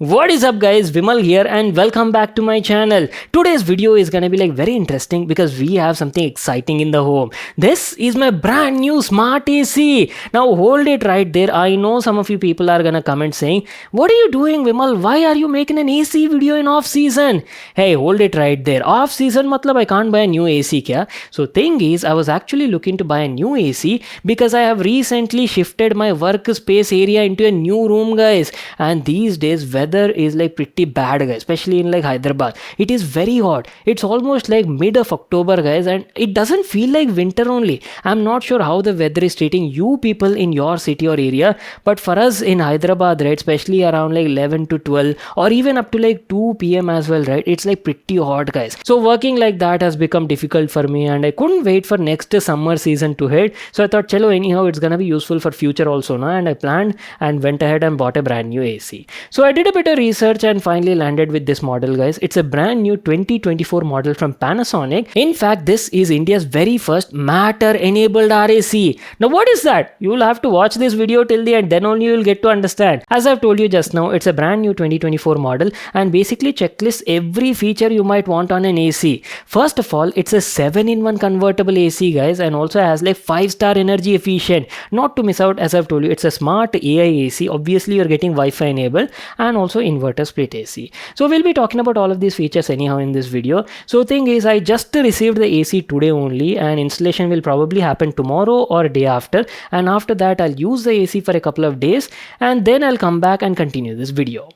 What is up guys, Vimal here and welcome back to my channel. Today's video is gonna be very interesting because we have something exciting in the home. This is my brand new smart AC. Now hold it right there. I know some of you people are gonna comment saying, what are you doing Vimal? Why are you making an AC video in off season? Hey, hold it right there. Off season matlab I can't buy a new AC kya? So thing is, I was actually looking to buy a new AC because I have recently shifted my workspace area into a new room guys, and these days weather is pretty bad guys, especially in Hyderabad. It is very hot. It's almost mid of October guys, and it doesn't feel like winter only. I'm not sure how the weather is treating you people in your city or area, but for us in Hyderabad, right, especially around 11 to 12 or even up to 2 p.m. as well, right, it's pretty hot guys. So working like that has become difficult for me, and I couldn't wait for next summer season to hit. So I thought chalo, anyhow it's gonna be useful for future also na, and I planned and went ahead and bought a brand new AC. So I did a bit of research and finally landed with this model guys. It's a brand new 2024 model from Panasonic. In fact, this is India's very first Matter enabled RAC. Now what is that? You will have to watch this video till the end, then only you will get to understand. As I've told you just now, it's a brand new 2024 model and basically checklists every feature you might want on an AC. First of all, it's a 7-in-1 convertible AC guys, and also has 5-star energy efficient. Not to miss out, as I've told you, it's a smart AI AC. Obviously you're getting Wi-Fi enabled and also inverter split AC. So we'll be talking about all of these features anyhow in this video. So thing is, I just received the AC today only, and installation will probably happen tomorrow or day after, and after that I'll use the AC for a couple of days and then I'll come back and continue this video.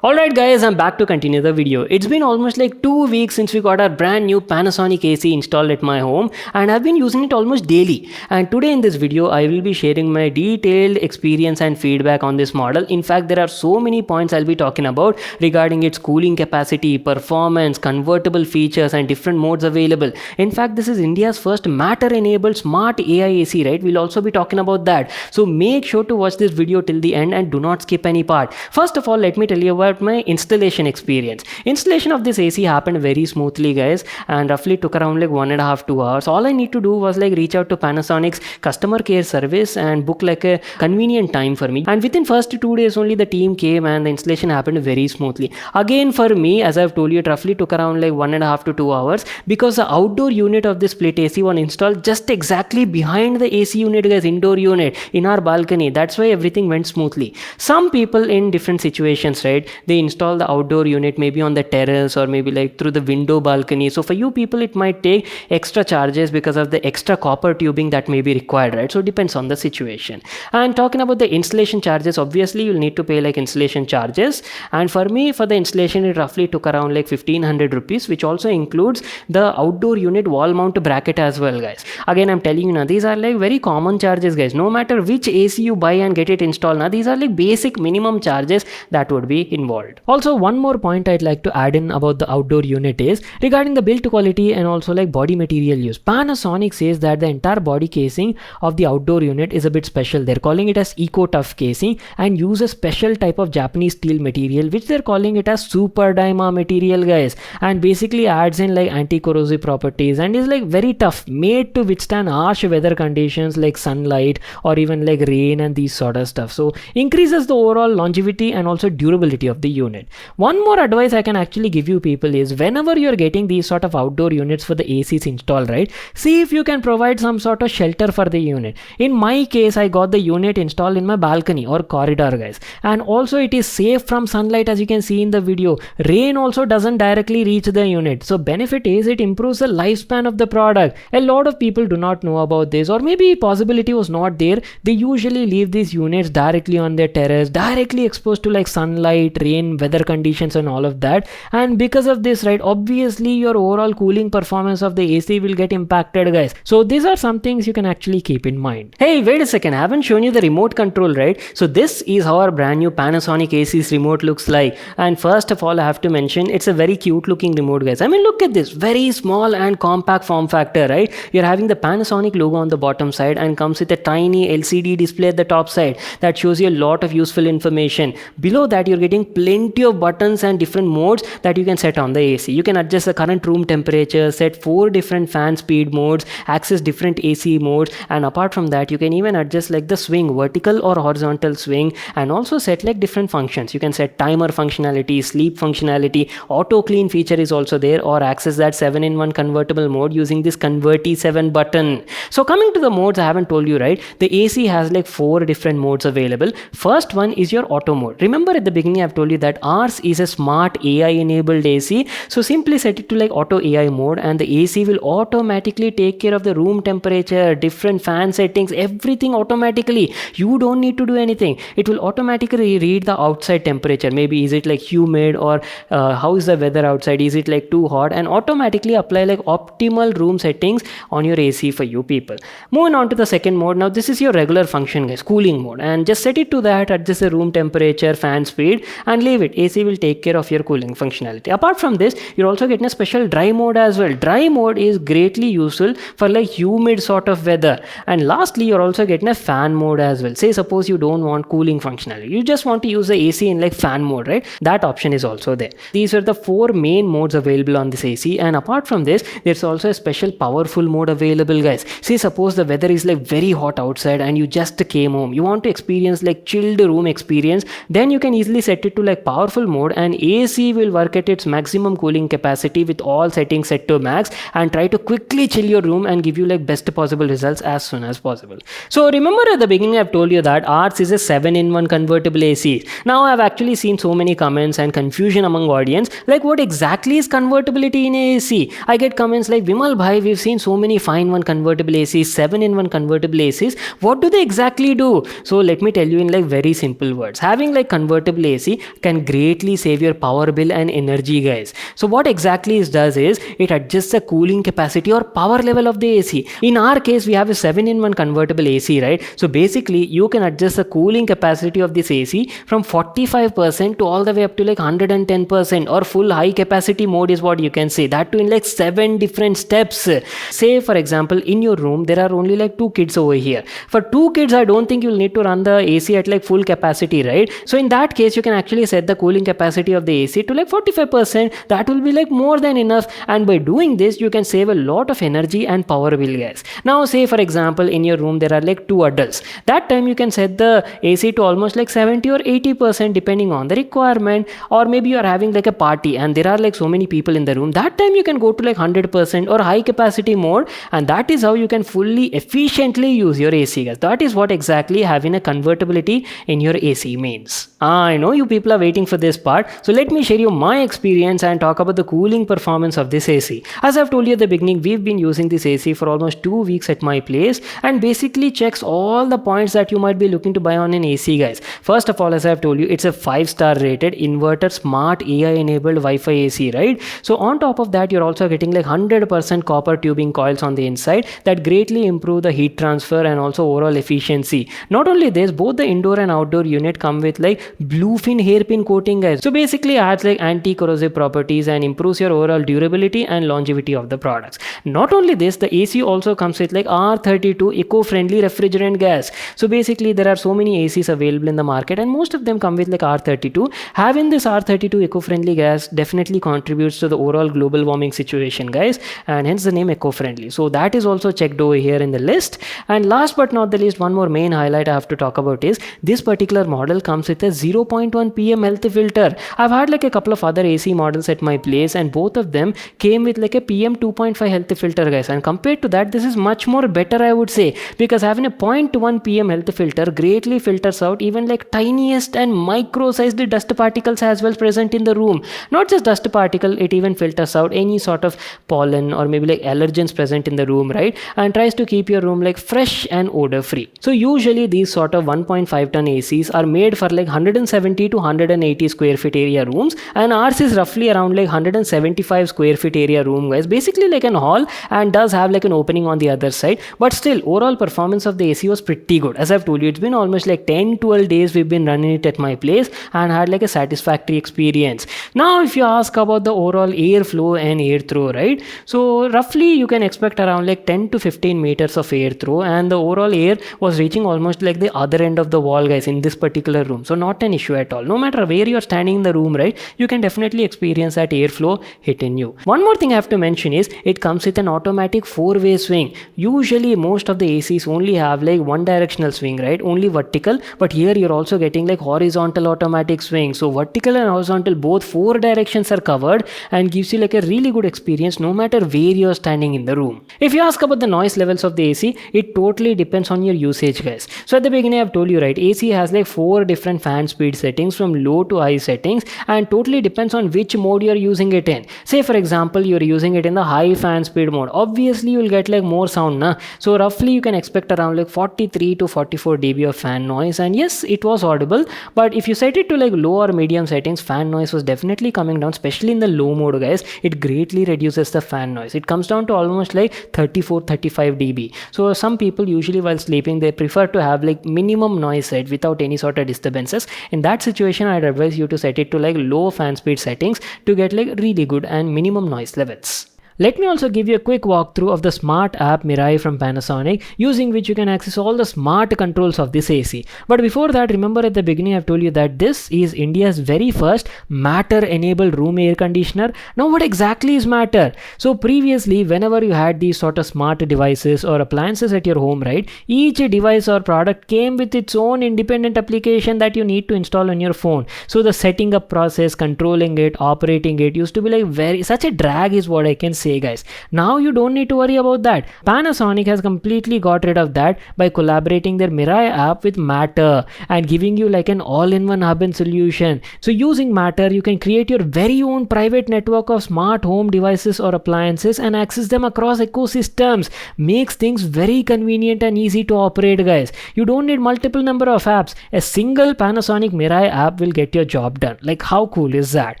Alright guys, I'm back to continue the video. It's been almost 2 weeks since we got our brand new Panasonic AC installed at my home, and I've been using it almost daily. And today in this video, I will be sharing my detailed experience and feedback on this model. In fact, there are so many points I'll be talking about regarding its cooling capacity, performance, convertible features and different modes available. In fact, this is India's first Matter enabled smart AI AC, right? We'll also be talking about that. So make sure to watch this video till the end and do not skip any part. First of all, let me tell you about my installation experience. Installation of this AC happened very smoothly guys, and roughly took around 1.5-2 hours. All I need to do was reach out to Panasonic's customer care service and book a convenient time for me, and within first 2 days only the team came and the installation happened very smoothly. Again for me, as I've told you, it roughly took around 1.5 to 2 hours because the outdoor unit of this split AC was installed just exactly behind the AC unit guys, indoor unit in our balcony. That's why everything went smoothly. Some people in different situations, right, they install the outdoor unit maybe on the terrace or maybe through the window balcony. So for you people it might take extra charges because of the extra copper tubing that may be required, right? So it depends on the situation. And talking about the installation charges, obviously you'll need to pay installation charges, and for me, for the installation it roughly took around 1500 rupees, which also includes the outdoor unit wall mount bracket as well guys. Again, I'm telling you now, these are very common charges guys. No matter which AC you buy and get it installed now, these are basic minimum charges that would be involved. Also, one more point I'd like to add in about the outdoor unit is regarding the build quality and also body material use. Panasonic says that the entire body casing of the outdoor unit is a bit special. They're calling it as Eco Tough casing and use a special type of Japanese steel material which they're calling it as Super Dyma material guys, and basically adds in anti-corrosive properties and is very tough, made to withstand harsh weather conditions like sunlight or even rain and these sort of stuff. So increases the overall longevity and also durability of the unit. One more advice I can actually give you people is, whenever you're getting these sort of outdoor units for the ACs installed, right, see if you can provide some sort of shelter for the unit. In my case, I got the unit installed in my balcony or corridor guys, and also it is safe from sunlight, as you can see in the video. Rain also doesn't directly reach the unit, so benefit is it improves the lifespan of the product. A lot of people do not know about this, or maybe possibility was not there. They usually leave these units directly on their terrace, directly exposed to sunlight, rain, weather conditions and all of that, and because of this, right, obviously your overall cooling performance of the AC will get impacted guys. So these are some things you can actually keep in mind. Hey, wait a second, I haven't shown you the remote control, right? So this is how our brand new Panasonic AC's remote looks like, and first of all I have to mention it's a very cute looking remote guys. I mean, look at this, very small and compact form factor, right? You're having the Panasonic logo on the bottom side and comes with a tiny LCD display at the top side that shows you a lot of useful information. Below that you're getting plenty of buttons and different modes that you can set on the AC. You can adjust the current room temperature, set 4 different fan speed modes, access different AC modes, and apart from that you can even adjust like the swing, vertical or horizontal swing, and also set like different functions. You can set timer functionality, sleep functionality, auto clean feature is also there, or access that 7-in-1 convertible mode using this Converti 7 button. So coming to the modes, I haven't told you, right? The AC has like 4 different modes available. First one is your auto mode. Remember at the beginning I've told you that ours is a smart AI enabled AC. So simply set it to like auto AI mode, and the AC will automatically take care of the room temperature, different fan settings, everything automatically. You don't need to do anything. It will automatically read the outside temperature. Maybe is it like humid, or how is the weather outside, is it like too hot, and automatically apply like optimal room settings on your AC for you people. Moving on to the second mode. Now this is your regular function guys, cooling mode, and just set it to that, adjust the room temperature, fan speed, and leave it. AC will take care of your cooling functionality. Apart from this, you're also getting a special dry mode as well. Dry mode is greatly useful for like humid sort of weather. And lastly, you're also getting a fan mode as well. Say suppose you don't want cooling functionality, you just want to use the AC in like fan mode, right? That option is also there. These are the 4 main modes available on this AC. And apart from this, there's also a special powerful mode available guys. Say suppose the weather is like very hot outside and you just came home, you want to experience like chilled room experience, then you can easily set it to like powerful mode, and AC will work at its maximum cooling capacity with all settings set to max, and try to quickly chill your room and give you like best possible results as soon as possible. So remember at the beginning I've told you that ours is a 7-in-1 convertible AC. Now I've actually seen so many comments and confusion among audience, like what exactly is convertibility in AC? I get comments like, Vimal bhai, we've seen so many 5-in-1 convertible ACs, 7-in-1 convertible ACs, what do they exactly do? So let me tell you in like very simple words. Having like convertible AC can greatly save your power bill and energy guys. So what exactly it does is it adjusts the cooling capacity or power level of the AC. In our case we have a 7-in-1 convertible AC, right? So basically you can adjust the cooling capacity of this AC from 45% to all the way up to like 110%, or full high capacity mode is what you can say, that too in like 7 different steps. Say for example in your room there are only like 2 kids over here. For 2 kids I don't think you'll need to run the AC at like full capacity, right? So in that case you can actually set the cooling capacity of the AC to like 45%. That will be like more than enough, and by doing this you can save a lot of energy and power bill guys. Now say for example in your room there are like 2 adults, that time you can set the AC to almost like 70 or 80% depending on the requirement. Or maybe you are having like a party and there are like so many people in the room, that time you can go to like 100% or high capacity mode, and that is how you can fully efficiently use your AC guys. That is what exactly having a convertibility in your AC means. I know you people are waiting for this part, so let me share you my experience and talk about the cooling performance of this AC. As I've told you at the beginning, we've been using this AC for almost 2 weeks at my place, and basically checks all the points that you might be looking to buy on an AC guys. First of all, as I've told you, it's a 5-star rated inverter smart AI enabled Wi-Fi AC, right? So on top of that you're also getting like 100% copper tubing coils on the inside that greatly improve the heat transfer and also overall efficiency. Not only this, both the indoor and outdoor unit come with like bluefin hairpin coating guys. So basically adds like anti-corrosive properties and improves your overall durability and longevity of the products. Not only this, the AC also comes with like R32 eco-friendly refrigerant gas. So basically there are so many ACs available in the market and most of them come with like R32. Having this R32 eco-friendly gas definitely contributes to the overall global warming situation guys, and hence the name eco-friendly. So that is also checked over here in the list. And last but not the least, one more main highlight I have to talk about is this particular model comes with a 0.1 pm healthy filter. I've had like a couple of other AC models at my place and both of them came with like a PM 2.5 healthy filter guys, and compared to that this is much more better I would say, because having a 0.1 pm healthy filter greatly filters out even like tiniest and micro sized dust particles as well present in the room. Not just dust particle, it even filters out any sort of pollen or maybe like allergens present in the room, right? And tries to keep your room like fresh and odor free. So usually these sort of 1.5 ton ACs are made for like 170 to 180 square feet area rooms, and ours is roughly around like 175 square feet area room guys, basically like an hall, and does have like an opening on the other side. But still overall performance of the AC was pretty good. As I've told you, it's been almost like 10-12 days we've been running it at my place and had like a satisfactory experience. Now if you ask about the overall airflow and air throw, right? So roughly you can expect around like 10 to 15 meters of air throw, and the overall air was reaching almost like the other end of the wall guys in this particular room. So not an issue at all. No matter where you're standing in the room, right, you can definitely experience that airflow hitting you. One more thing I have to mention is it comes with an automatic 4-way swing. Usually most of the ACs only have like one directional swing, right, only vertical, but here you're also getting like horizontal automatic swing. So vertical and horizontal, both 4 directions are covered, and gives you like a really good experience no matter where you're standing in the room. If you ask about the noise levels of the AC, it totally depends on your usage, guys. So at the beginning I've told you, right, AC has like 4 different fan speed settings from low to high settings, and totally depends on which mode you're using it in. Say for example you're using it in the high fan speed mode, obviously you'll get like more sound, na? So roughly you can expect around like 43 to 44 dB of fan noise, and yes, it was audible. But if you set it to like low or medium settings, fan noise was definitely coming down, especially in the low mode, guys. It greatly reduces the fan noise. It comes down to almost like 34-35 dB. So some people usually while sleeping, they prefer to have like minimum noise set without any sort of disturbances. In that situation, I'd advise you to set it to like low fan speed settings to get like really good and minimum noise levels. Let me also give you a quick walkthrough of the smart app Mirai from Panasonic, using which you can access all the smart controls of this AC. But before that, remember at the beginning I've told you that this is India's very first Matter enabled room air conditioner. Now what exactly is Matter? So previously, whenever you had these sort of smart devices or appliances at your home, right, each device or product came with its own independent application that you need to install on your phone. So the setting up process, controlling it, operating it used to be like such a drag is what I can say, guys. Now you don't need to worry about that. Panasonic has completely got rid of that by collaborating their Mirai app with Matter and giving you like an all-in-one hub and solution. So using Matter, you can create your very own private network of smart home devices or appliances and access them across ecosystems. Makes things very convenient and easy to operate, guys. You don't need multiple number of apps. A single Panasonic Mirai app will get your job done. Like how cool is that?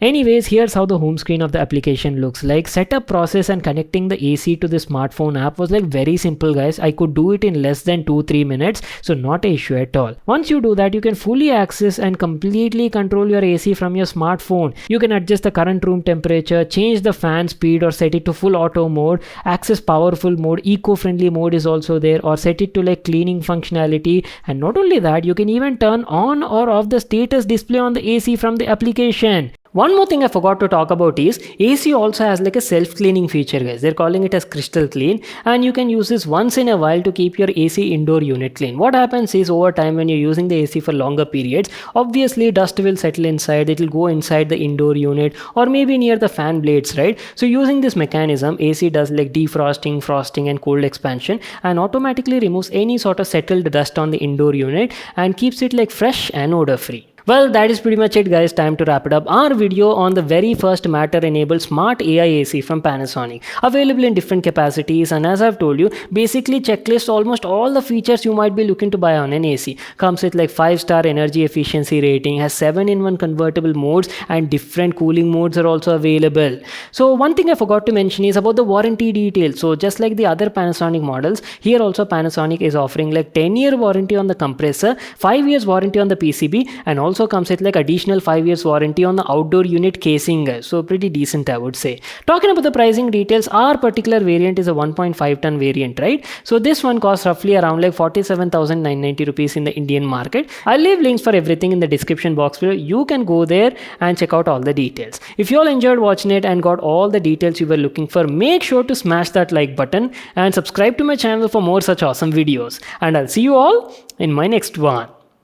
Anyways, here's how the home screen of the application looks like. Setup process and connecting the AC to the smartphone app was like very simple, guys. I could do it in less than 2-3 minutes, so not an issue at all. Once you do that, you can fully access and completely control your AC from your smartphone. You can adjust the current room temperature, change the fan speed or set it to full auto mode, access powerful mode, eco-friendly mode is also there, or set it to like cleaning functionality. And not only that, you can even turn on or off the status display on the AC from the application. One more thing I forgot to talk about is AC also has like a self-cleaning feature, guys. They're calling it as Crystal Clean, and you can use this once in a while to keep your AC indoor unit clean. What happens is over time when you're using the AC for longer periods, obviously dust will settle inside, it will go inside the indoor unit or maybe near the fan blades, right? So using this mechanism, AC does like defrosting, frosting and cold expansion and automatically removes any sort of settled dust on the indoor unit and keeps it like fresh and odor free. Well, that is pretty much it, guys. Time to wrap it up. Our video on the very first Matter-enabled smart AI AC from Panasonic. Available in different capacities, and as I've told you, basically checklists almost all the features you might be looking to buy on an AC. Comes with like 5-star energy efficiency rating, has 7-in-1 convertible modes, and different cooling modes are also available. So one thing I forgot to mention is about the warranty details. So just like the other Panasonic models, here also Panasonic is offering like 10-year warranty on the compressor, 5 years warranty on the PCB, and also comes with like additional 5 years warranty on the outdoor unit casing. So pretty decent, I would say. Talking about the pricing details, our particular variant is a 1.5 ton variant, right? So this one costs roughly around like 47,990 rupees in the Indian market. I'll leave links for everything in the description box below. You can go there and check out all the details. If you all enjoyed watching it and got all the details you were looking for, make sure to smash that like button and subscribe to my channel for more such awesome videos. And I'll see you all in my next one.